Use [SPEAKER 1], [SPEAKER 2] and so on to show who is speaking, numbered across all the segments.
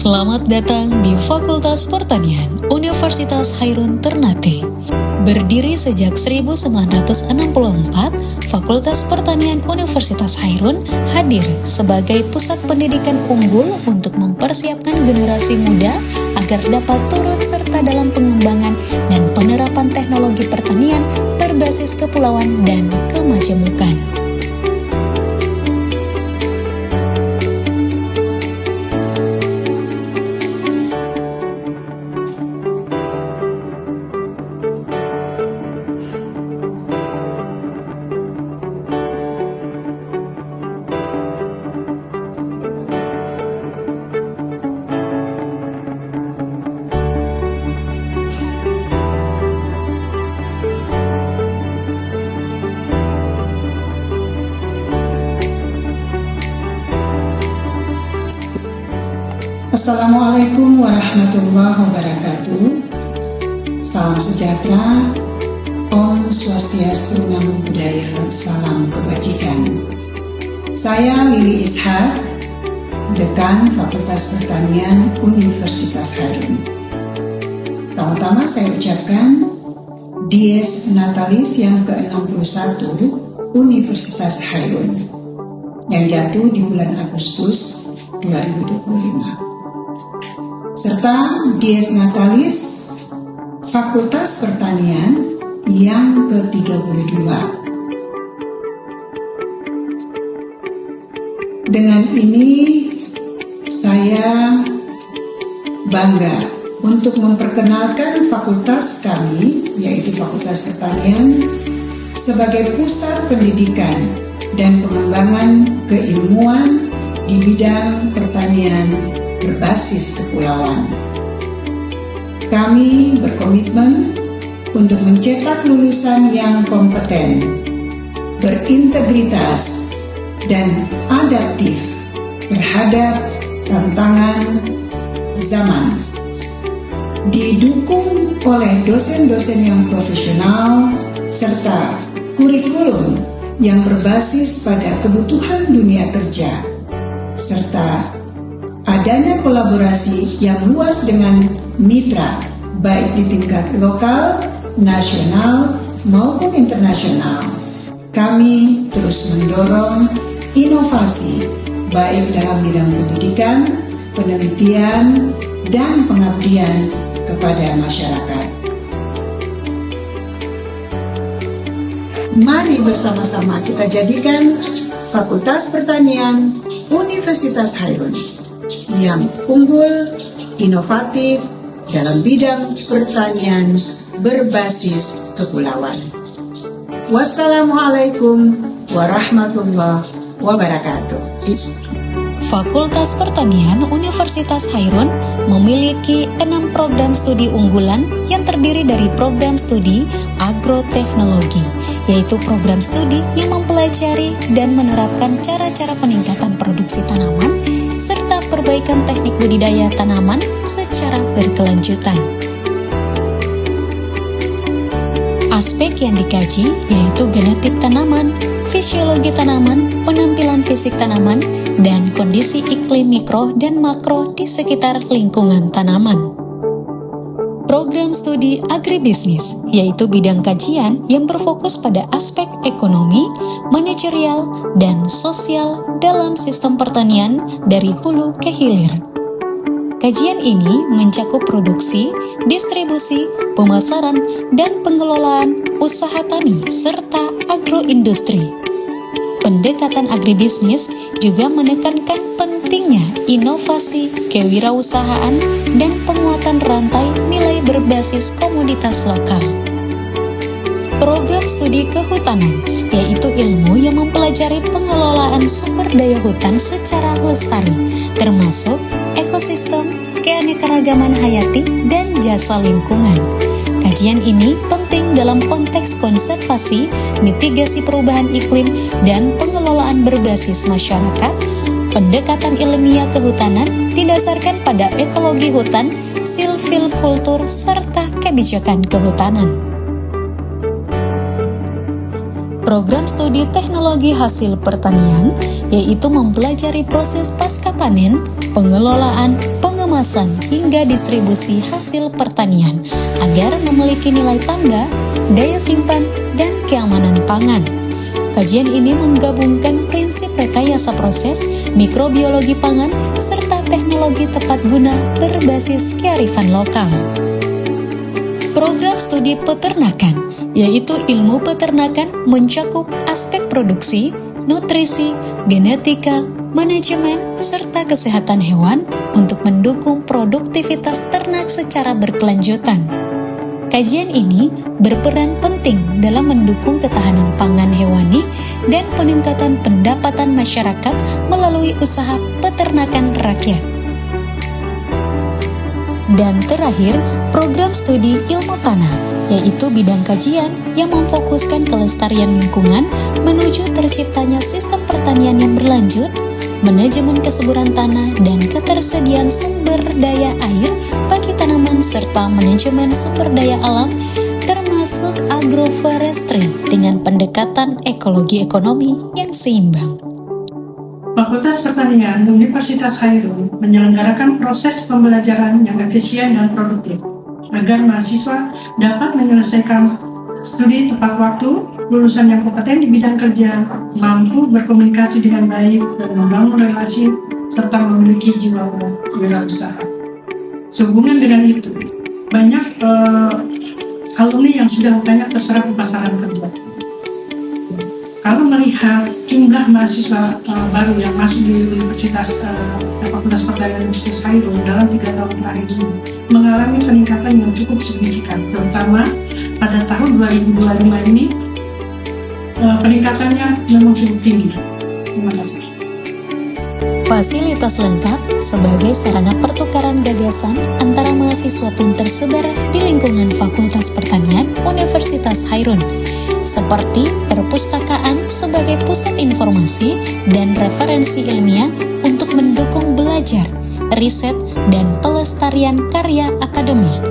[SPEAKER 1] Selamat datang di Fakultas Pertanian Universitas Hairun Ternate. Berdiri sejak 1964, Fakultas Pertanian Universitas Hairun hadir sebagai pusat pendidikan unggul untuk mempersiapkan generasi muda agar dapat turut serta dalam pengembangan dan penerapan teknologi pertanian berbasis kepulauan dan kemajemukan.
[SPEAKER 2] Assalamualaikum warahmatullahi wabarakatuh. Salam sejahtera, Om Swastiastu, Namo Buddhaya, salam kebajikan. Saya Lili Ishak, Dekan Fakultas Pertanian Universitas Hairun. Pertama-tama saya ucapkan Dies Natalis yang ke-61 Universitas Hairun yang jatuh di bulan Agustus 2025. Serta Dies Natalis Fakultas Pertanian yang ke-32. Dengan ini saya bangga untuk memperkenalkan fakultas kami, yaitu Fakultas Pertanian, sebagai pusat pendidikan dan pengembangan keilmuan di bidang pertanian berbasis kepulauan. Kami berkomitmen untuk mencetak lulusan yang kompeten, berintegritas, dan adaptif terhadap tantangan zaman. Didukung oleh dosen-dosen yang profesional serta kurikulum yang berbasis pada kebutuhan dunia kerja, serta adanya kolaborasi yang luas dengan mitra, baik di tingkat lokal, nasional, maupun internasional. Kami terus mendorong inovasi, baik dalam bidang pendidikan, penelitian, dan pengabdian kepada masyarakat. Mari bersama-sama kita jadikan Fakultas Pertanian Universitas Hairun yang unggul, inovatif dalam bidang pertanian berbasis kepulauan. Wassalamualaikum warahmatullahi wabarakatuh.
[SPEAKER 1] Fakultas Pertanian Universitas Hairun memiliki 6 program studi unggulan yang terdiri dari program studi agroteknologi, yaitu program studi yang mempelajari dan menerapkan cara-cara peningkatan produksi tanaman serta perbaikan teknik budidaya tanaman secara berkelanjutan. Aspek yang dikaji yaitu genetik tanaman, fisiologi tanaman, penampilan fisik tanaman, dan kondisi iklim mikro dan makro di sekitar lingkungan tanaman. Program studi agribisnis, yaitu bidang kajian yang berfokus pada aspek ekonomi, manajerial, dan sosial dalam sistem pertanian dari hulu ke hilir. Kajian ini mencakup produksi, distribusi, pemasaran, dan pengelolaan usaha tani serta agroindustri. Pendekatan agribisnis juga menekankan pentingnya inovasi, kewirausahaan, dan penguatan rantai nilai berbasis komoditas lokal. Program studi kehutanan, yaitu ilmu yang mempelajari pengelolaan sumber daya hutan secara lestari, termasuk ekosistem, keanekaragaman hayati, dan jasa lingkungan. Kajian ini penting dalam konteks konservasi, mitigasi perubahan iklim, dan pengelolaan berbasis masyarakat. Pendekatan ilmiah kehutanan didasarkan pada ekologi hutan, silvikultur, serta kebijakan kehutanan. Program studi teknologi hasil pertanian, yaitu mempelajari proses pasca panen, pengelolaan, pengemasan hingga distribusi hasil pertanian agar memiliki nilai tambah, daya simpan, dan keamanan pangan. Kajian ini menggabungkan prinsip rekayasa proses, mikrobiologi pangan, serta teknologi tepat guna berbasis kearifan lokal. Program studi peternakan, yaitu ilmu peternakan mencakup aspek produksi, nutrisi, genetika, manajemen, serta kesehatan hewan untuk mendukung produktivitas ternak secara berkelanjutan. Kajian ini berperan penting dalam mendukung ketahanan pangan hewani dan peningkatan pendapatan masyarakat melalui usaha peternakan rakyat. Dan terakhir, program studi ilmu tanah, yaitu bidang kajian yang memfokuskan kelestarian lingkungan menuju terciptanya sistem pertanian yang berlanjut, manajemen kesuburan tanah dan ketersediaan sumber daya air bagi tanaman serta manajemen sumber daya alam termasuk agroforestry dengan pendekatan ekologi ekonomi yang seimbang.
[SPEAKER 3] Fakultas Pertanian Universitas Hairun menyelenggarakan proses pembelajaran yang efisien dan produktif agar mahasiswa dapat menyelesaikan studi tepat waktu, lulusan yang kompeten di bidang kerja, mampu berkomunikasi dengan baik dan membangun relasi, serta memiliki jiwa wirausaha. Sehubungan dengan itu, banyak alumni yang sudah banyak terserap di pasaran kerja. Kalau melihat jumlah mahasiswa baru yang masuk di Fakultas Pertanian Universitas Hairun dalam 3 tahun terakhir ini mengalami peningkatan yang cukup signifikan, terutama pada tahun 2025 ini peningkatannya memang cukup tinggi. Terima kasih.
[SPEAKER 1] Fasilitas lengkap sebagai sarana pertukaran gagasan antara mahasiswa pun tersebar di lingkungan Fakultas Pertanian Universitas Hairun, seperti perpustakaan sebagai pusat informasi dan referensi ilmiah untuk mendukung belajar, riset, dan pelestarian karya akademik.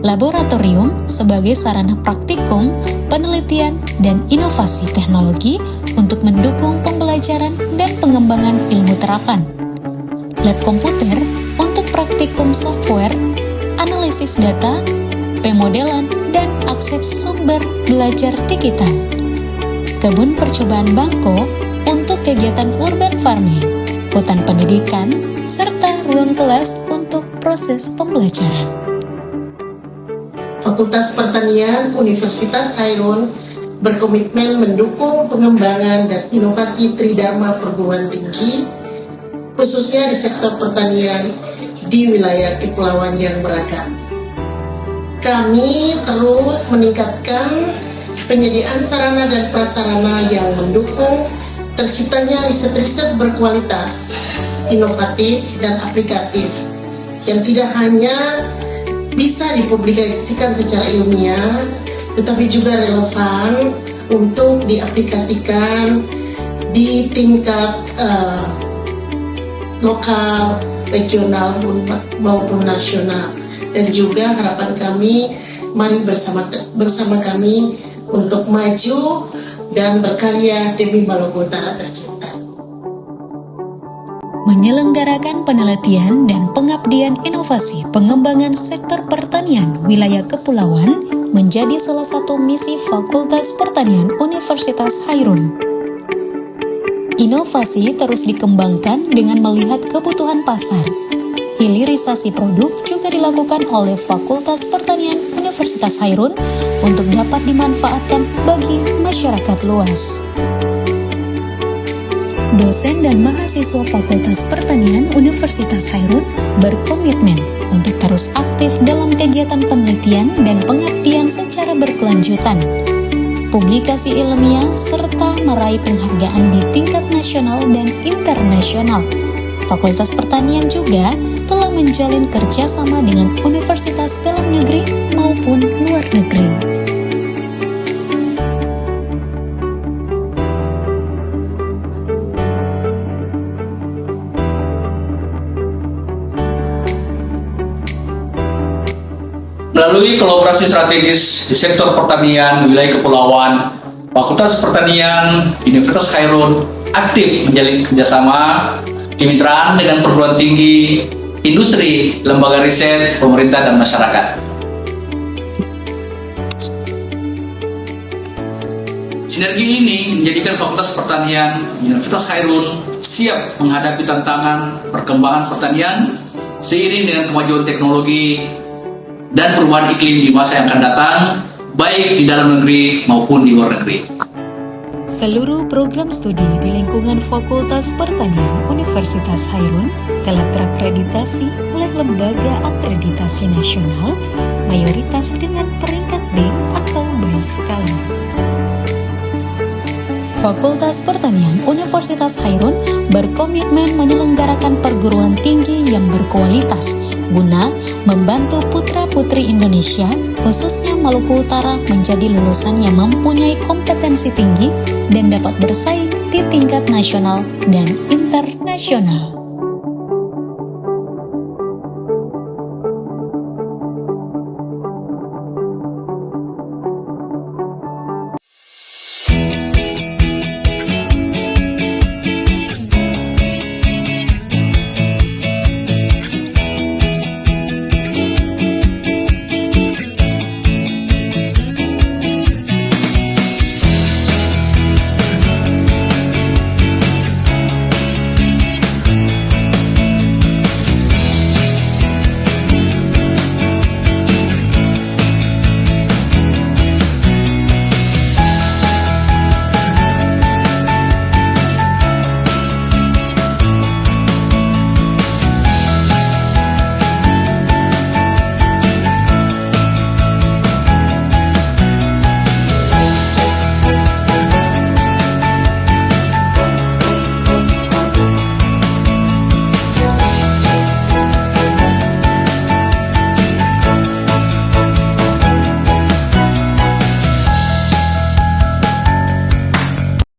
[SPEAKER 1] Laboratorium sebagai sarana praktikum, penelitian, dan inovasi teknologi untuk mendukung pembelajaran dan pengembangan ilmu terapan. Lab komputer untuk praktikum software, analisis data, pemodelan, dan akses sumber belajar digital. Kebun percobaan Bangko untuk kegiatan urban farming, hutan pendidikan, serta ruang kelas untuk proses pembelajaran.
[SPEAKER 4] Fakultas Pertanian Universitas Hairun berkomitmen mendukung pengembangan dan inovasi Tridharma perguruan tinggi, khususnya di sektor pertanian di wilayah kepulauan yang beragam. Kami terus meningkatkan penyediaan sarana dan prasarana yang mendukung terciptanya riset-riset berkualitas, inovatif, dan aplikatif yang tidak hanya bisa dipublikasikan secara ilmiah, tetapi juga relevan untuk diaplikasikan di tingkat lokal, regional, maupun nasional. Dan juga harapan kami, mari bersama kami untuk maju dan berkarya demi Maluku Utara tercinta.
[SPEAKER 1] Menyelenggarakan penelitian dan pengabdian inovasi pengembangan sektor pertanian wilayah kepulauan menjadi salah satu misi Fakultas Pertanian Universitas Hairun. Inovasi terus dikembangkan dengan melihat kebutuhan pasar. Hilirisasi produk juga dilakukan oleh Fakultas Pertanian Universitas Hairun untuk dapat dimanfaatkan bagi masyarakat luas. Dosen dan mahasiswa Fakultas Pertanian Universitas Hairun berkomitmen untuk terus aktif dalam kegiatan penelitian dan pengabdian secara berkelanjutan, publikasi ilmiah, serta meraih penghargaan di tingkat nasional dan internasional. Fakultas Pertanian juga telah menjalin kerjasama dengan universitas dalam negeri maupun luar negeri.
[SPEAKER 5] Melalui kolaborasi strategis di sektor pertanian wilayah kepulauan, Fakultas Pertanian Universitas Hairun aktif menjalin kerjasama kemitraan dengan perguruan tinggi industri, lembaga riset, pemerintah, dan masyarakat. Sinergi ini menjadikan Fakultas Pertanian Universitas Hairun siap menghadapi tantangan perkembangan pertanian seiring dengan kemajuan teknologi dan perubahan iklim di masa yang akan datang, baik di dalam negeri maupun di luar negeri.
[SPEAKER 1] Seluruh program studi di lingkungan Fakultas Pertanian Universitas Hairun telah terakreditasi oleh Lembaga Akreditasi Nasional, mayoritas dengan peringkat B atau baik sekali. Fakultas Pertanian Universitas Hairun berkomitmen menyelenggarakan perguruan tinggi yang berkualitas guna membantu putra-putri Indonesia, khususnya Maluku Utara, menjadi lulusan yang mempunyai kompetensi tinggi dan dapat bersaing di tingkat nasional dan internasional.